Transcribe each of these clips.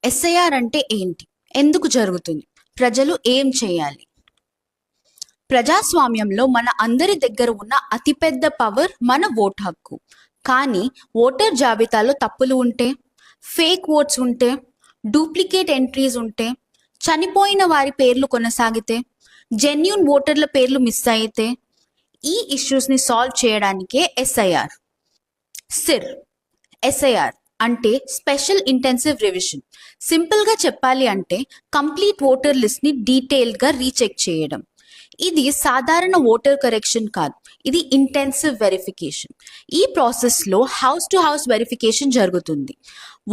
SIR అంటే ఏంటి? ఎందుకు జరుగుతుంది? ప్రజలు ఏం చేయాలి? ప్రజాస్వామ్యంలో మన అందరి దగ్గర ఉన్న అతిపెద్ద పవర్ మన ఓటు హక్కు. కానీ ఓటర్ జాబితాలో తప్పులు ఉంటే, ఫేక్ ఓట్స్ ఉంటే, డూప్లికేట్ ఎంట్రీస్ ఉంటే, చనిపోయిన వారి పేర్లు కొనసాగితే, జెన్యూన్ ఓటర్ల పేర్లు మిస్ అయితే, ఈ ఇష్యూస్ని సాల్వ్ చేయడానికే ఎస్ఐఆర్. సిర్ ఎస్ఐఆర్ అంటే స్పెషల్ ఇంటెన్సివ్ రివిజన్. సింపుల్గా చెప్పాలి అంటే కంప్లీట్ ఓటర్ లిస్ట్ని డీటెయిల్గా రీచెక్ చేయడం. ఇది సాధారణ ఓటర్ కరెక్షన్ కాదు, ఇది ఇంటెన్సివ్ వెరిఫికేషన్. ఈ ప్రాసెస్లో హౌస్ టు హౌస్ వెరిఫికేషన్ జరుగుతుంది.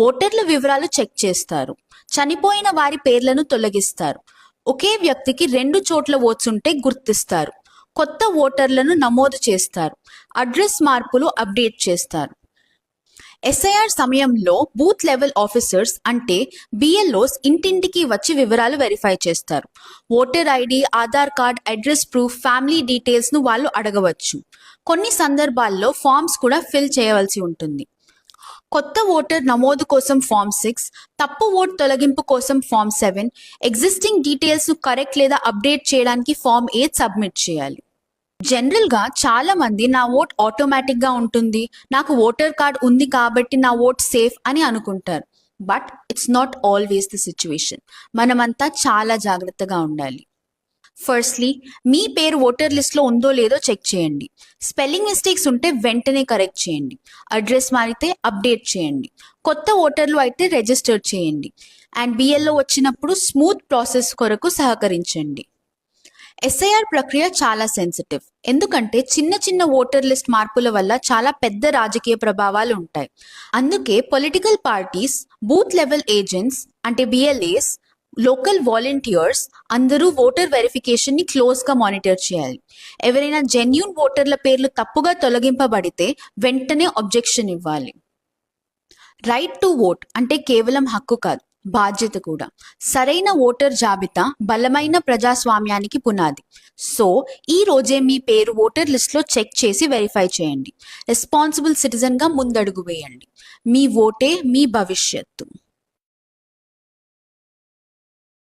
ఓటర్ల వివరాలు చెక్ చేస్తారు, చనిపోయిన వారి పేర్లను తొలగిస్తారు, ఒకే వ్యక్తికి 2 చోట్ల ఓట్స్ ఉంటే గుర్తిస్తారు, కొత్త ఓటర్లను నమోదు చేస్తారు, అడ్రస్ మార్పులు అప్డేట్ చేస్తారు. ఎస్ఐఆర్ సమయంలో బూత్ లెవెల్ ఆఫీసర్స్ అంటే బిఎల్ఓస్ ఇంటింటికి వచ్చి వివరాలు వెరిఫై చేస్తారు. Voter ID, Aadhaar card, address proof, family డీటెయిల్స్ను వాళ్ళు అడగవచ్చు. కొన్ని సందర్భాల్లో ఫామ్స్ కూడా ఫిల్ చేయవలసి ఉంటుంది. కొత్త ఓటర్ నమోదు కోసం ఫామ్ 6, తప్పు ఓట్ తొలగింపు కోసం ఫామ్ 7, ఎగ్జిస్టింగ్ డీటెయిల్స్ను కరెక్ట్ లేదా అప్డేట్ చేయడానికి ఫామ్ 8 సబ్మిట్ చేయాలి. జనరల్గా చాలా మంది నా ఓట్ ఆటోమేటిక్గా ఉంటుంది, నాకు ఓటర్ కార్డ్ ఉంది కాబట్టి నా ఓట్ సేఫ్ అని అనుకుంటారు. But it's not always the situation. మనమంతా చాలా జాగ్రత్తగా ఉండాలి. ఫస్ట్లీ, మీ పేరు ఓటర్ లిస్ట్లో ఉందో లేదో చెక్ చేయండి. స్పెల్లింగ్ మిస్టేక్స్ ఉంటే వెంటనే కరెక్ట్ చేయండి. అడ్రస్ మారితే అప్డేట్ చేయండి. కొత్త ఓటర్లు అయితే రిజిస్టర్ చేయండి. అండ్ బిఎల్ఓ వచ్చినప్పుడు స్మూత్ ప్రాసెస్ కొరకు సహకరించండి. ఎస్ఐఆర్ ప్రక్రియ చాలా సెన్సిటివ్, ఎందుకంటే చిన్న చిన్న ఓటర్ లిస్ట్ మార్పుల వల్ల చాలా పెద్ద రాజకీయ ప్రభావాలు ఉంటాయి. అందుకే political parties, booth level agents అంటే బిఎల్ఏస్, లోకల్ వాలంటీర్స్ అందరూ ఓటర్ వెరిఫికేషన్ని క్లోజ్గా మానిటర్ చేయాలి. ఎవరైనా జెన్యూన్ ఓటర్ల పేర్లు తప్పుగా తొలగింపబడితే వెంటనే అబ్జెక్షన్ ఇవ్వాలి. రైట్ టు ఓట్ అంటే కేవలం హక్కు కాదు, బాధ్యత కూడా. సరైన ఓటర్ జాబితా బలమైన ప్రజాస్వామ్యానికి పునాది. సో ఈ రోజే మీ పేరు ఓటర్ లిస్ట్లో చెక్ చేసి వెరిఫై చేయండి. రెస్పాన్సిబుల్ సిటిజన్గా ముందడుగు వేయండి. మీ ఓటే మీ భవిష్యత్తు.